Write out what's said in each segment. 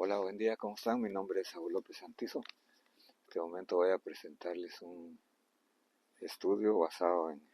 Hola, buen día, ¿cómo están? Mi nombre es Saúl López Santizo. En este momento voy a presentarles un estudio basado en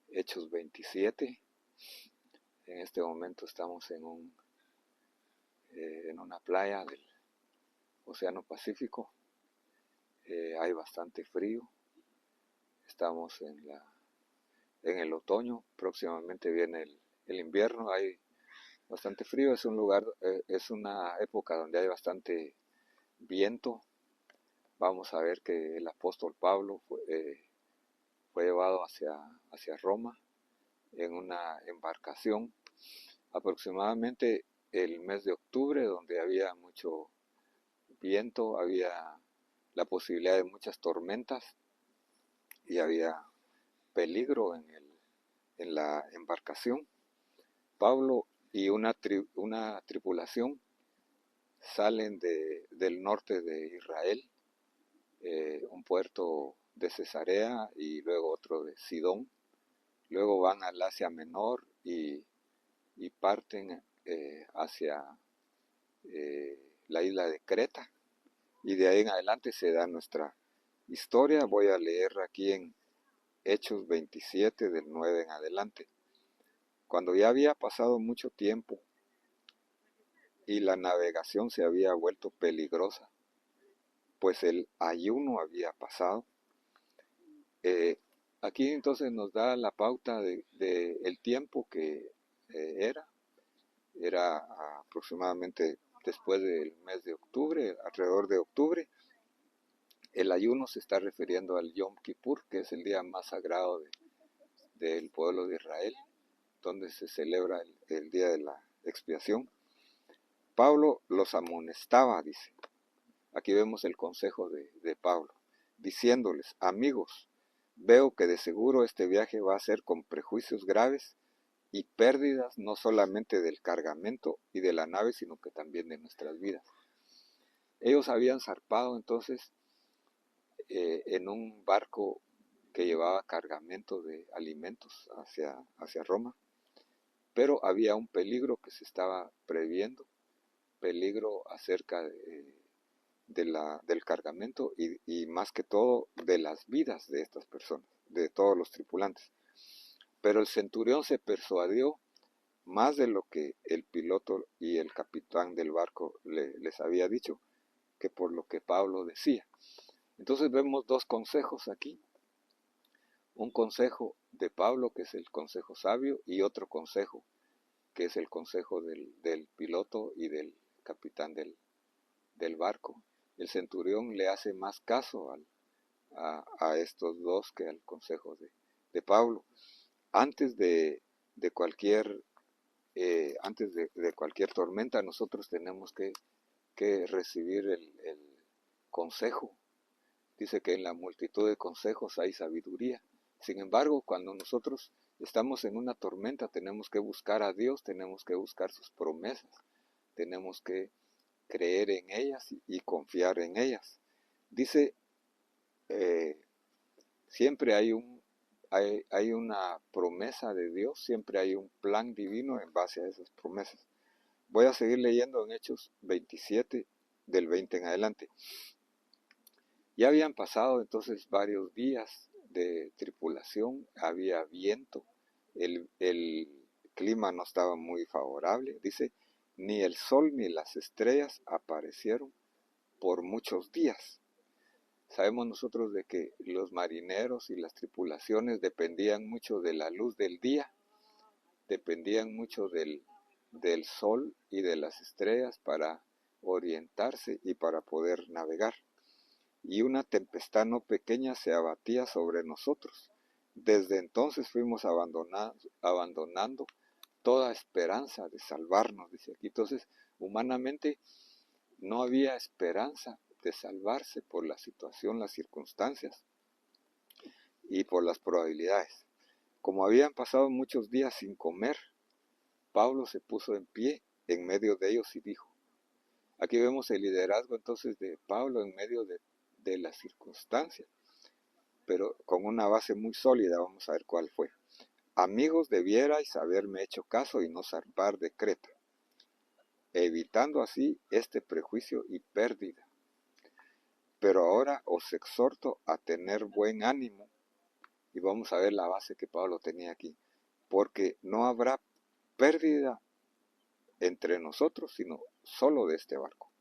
Hechos 27. En este momento estamos en una playa del Océano Pacífico. Hay bastante frío. Estamos en el otoño. Próximamente viene el invierno. Hay bastante frío. Es una época donde hay bastante viento. Vamos a ver que el apóstol Pablo fue llevado hacia Roma en una embarcación aproximadamente el mes de octubre, donde había mucho viento, había la posibilidad de muchas tormentas y había peligro en la embarcación. Pablo y una tripulación salen del norte de Israel, un puerto de Cesarea y luego otro de Sidón. Luego van al Asia Menor y parten hacia la isla de Creta. Y de ahí en adelante se da nuestra historia. Voy a leer aquí en Hechos 27 del 9 en adelante. Cuando ya había pasado mucho tiempo y la navegación se había vuelto peligrosa, pues el ayuno había pasado. Aquí entonces nos da la pauta de el tiempo que era aproximadamente después del mes de octubre, alrededor de octubre. El ayuno se está refiriendo al Yom Kippur, que es el día más sagrado del pueblo de Israel, donde se celebra el día de la expiación. Pablo los amonestaba, dice. Aquí vemos el consejo de Pablo, diciéndoles: amigos, veo que de seguro este viaje va a ser con prejuicios graves y pérdidas no solamente del cargamento y de la nave, sino que también de nuestras vidas. Ellos habían zarpado entonces en un barco que llevaba cargamento de alimentos hacia Roma, pero había un peligro que se estaba previendo, peligro acerca del cargamento y más que todo de las vidas de estas personas, de todos los tripulantes. Pero el centurión se persuadió más de lo que el piloto y el capitán del barco les había dicho, que por lo que Pablo decía. Entonces vemos dos consejos aquí. Un consejo de Pablo, que es el consejo sabio, y otro consejo, que es el consejo del piloto y del capitán del barco. El centurión le hace más caso a estos dos que al consejo de Pablo. Antes de cualquier tormenta, nosotros tenemos que recibir el consejo. Dice que en la multitud de consejos hay sabiduría. Sin embargo, cuando nosotros estamos en una tormenta, tenemos que buscar a Dios, tenemos que buscar sus promesas, tenemos que creer en ellas y confiar en ellas. Dice, siempre hay una promesa de Dios, siempre hay un plan divino en base a esas promesas. Voy a seguir leyendo en Hechos 27, del 20 en adelante. Ya habían pasado entonces varios días de tripulación, había viento, el clima no estaba muy favorable. Dice, ni el sol ni las estrellas aparecieron por muchos días. Sabemos nosotros de que los marineros y las tripulaciones dependían mucho de la luz del día, dependían mucho del sol y de las estrellas para orientarse y para poder navegar. Y una tempestad no pequeña se abatía sobre nosotros. Desde entonces fuimos abandonando toda esperanza de salvarnos, dice aquí. Entonces, humanamente no había esperanza de salvarse por la situación, las circunstancias y por las probabilidades. Como habían pasado muchos días sin comer, Pablo se puso en pie en medio de ellos y dijo. Aquí vemos el liderazgo entonces de Pablo en medio de las circunstancias, pero con una base muy sólida. Vamos a ver cuál fue. Amigos, debierais haberme hecho caso y no zarpar de Creta. evitando así este prejuicio y pérdida. Pero ahora os exhorto a tener buen ánimo, y vamos a ver la base que Pablo tenía aquí, porque no habrá pérdida entre nosotros, sino solo de este barco.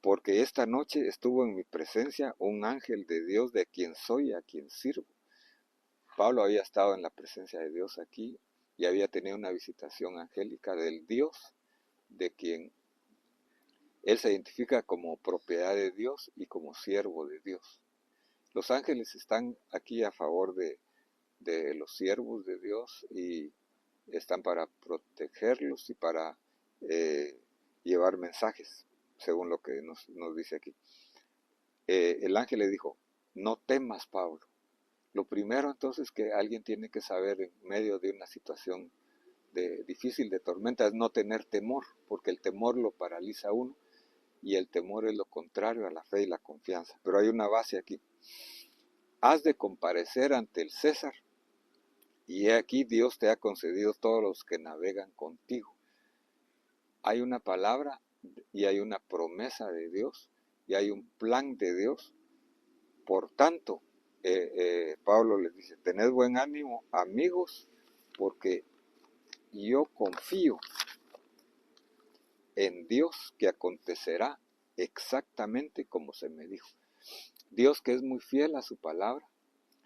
Porque esta noche estuvo en mi presencia un ángel de Dios de quien soy y a quien sirvo. Pablo había estado en la presencia de Dios aquí y había tenido una visitación angélica del Dios de quien él se identifica como propiedad de Dios y como siervo de Dios. Los ángeles están aquí a favor de los siervos de Dios y están para protegerlos y para llevar mensajes, según lo que nos dice aquí. El ángel le dijo, no temas, Pablo. Lo primero entonces que alguien tiene que saber en medio de una situación difícil, de tormenta, es no tener temor, porque el temor lo paraliza a uno y el temor es lo contrario a la fe y la confianza. Pero hay una base aquí. Has de comparecer ante el César, y he aquí Dios te ha concedido todos los que navegan contigo. Hay una palabra y hay una promesa de Dios y hay un plan de Dios. Por tanto, Pablo les dice, tened buen ánimo, amigos, porque yo confío en Dios que acontecerá exactamente como se me dijo. Dios, que es muy fiel a su palabra,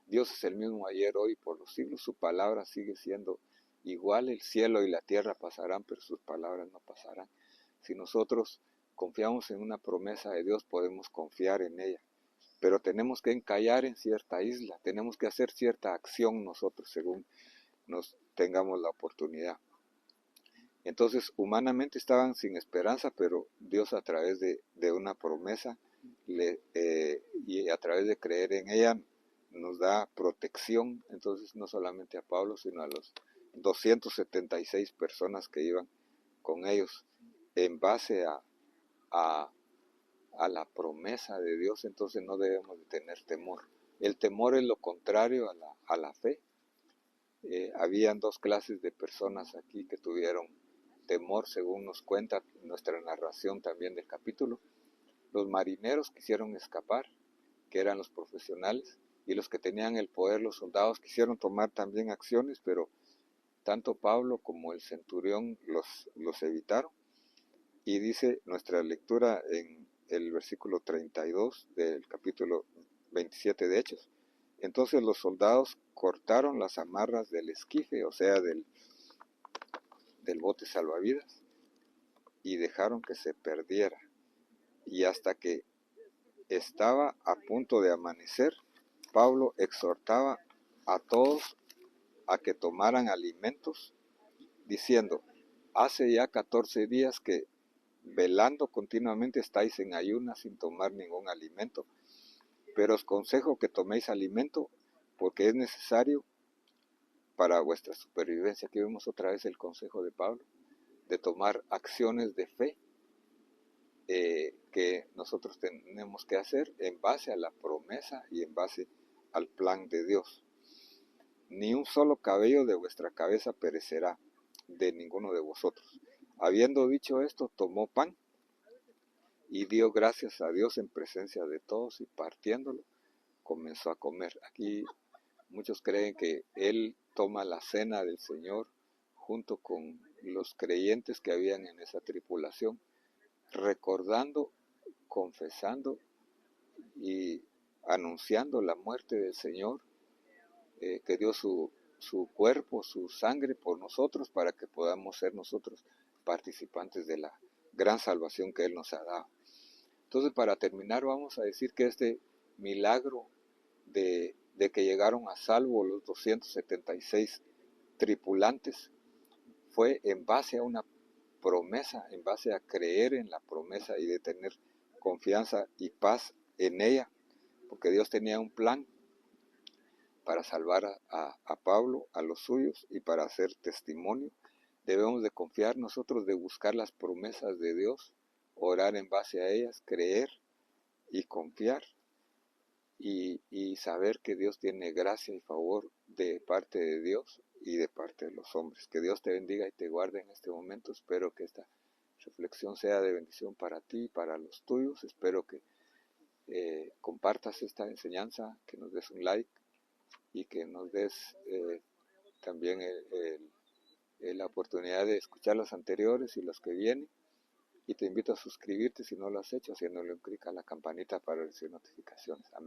Dios es el mismo ayer, hoy, por los siglos, su palabra sigue siendo igual, el cielo y la tierra pasarán, pero sus palabras no pasarán. Si nosotros confiamos en una promesa de Dios, podemos confiar en ella, pero tenemos que encallar en cierta isla, tenemos que hacer cierta acción nosotros según nos tengamos la oportunidad. Entonces, humanamente estaban sin esperanza, pero Dios a través de una promesa y a través de creer en ella nos da protección. Entonces, no solamente a Pablo, sino a los 276 personas que iban con ellos, en base a la promesa de Dios. Entonces no debemos de tener temor. El temor es lo contrario a la fe. Habían dos clases de personas aquí que tuvieron temor, según nos cuenta nuestra narración también del capítulo. Los marineros quisieron escapar, que eran los profesionales, y los que tenían el poder, los soldados, quisieron tomar también acciones, pero tanto Pablo como el centurión los evitaron. Y dice nuestra lectura en el versículo 32 del capítulo 27 de Hechos. Entonces los soldados cortaron las amarras del esquife, o sea, del bote salvavidas, y dejaron que se perdiera. Y hasta que estaba a punto de amanecer, Pablo exhortaba a todos a que tomaran alimentos, diciendo, hace ya 14 días que velando continuamente estáis en ayunas sin tomar ningún alimento, pero os consejo que toméis alimento porque es necesario para vuestra supervivencia. Aquí vemos otra vez el consejo de Pablo, de tomar acciones de fe que nosotros tenemos que hacer en base a la promesa y en base al plan de Dios. Ni un solo cabello de vuestra cabeza perecerá de ninguno de vosotros. Habiendo dicho esto, tomó pan y dio gracias a Dios en presencia de todos y partiéndolo, comenzó a comer. Aquí muchos creen que él toma la cena del Señor junto con los creyentes que habían en esa tripulación, recordando, confesando y anunciando la muerte del Señor, que dio su cuerpo, su sangre por nosotros, para que podamos ser nosotros participantes de la gran salvación que Él nos ha dado. Entonces, para terminar, vamos a decir que este milagro de que llegaron a salvo los 276 tripulantes fue en base a una promesa, en base a creer en la promesa y de tener confianza y paz en ella, porque Dios tenía un plan para salvar a Pablo, a los suyos y para hacer testimonio. Debemos de confiar nosotros, de buscar las promesas de Dios, orar en base a ellas, creer y confiar y saber que Dios tiene gracia y favor de parte de Dios y de parte de los hombres. Que Dios te bendiga y te guarde en este momento. Espero que esta reflexión sea de bendición para ti y para los tuyos. Espero que compartas esta enseñanza, que nos des un like y que nos des también la oportunidad de escuchar los anteriores y los que vienen. Y te invito a suscribirte si no lo has hecho, haciéndole un clic a la campanita para recibir notificaciones. Amén.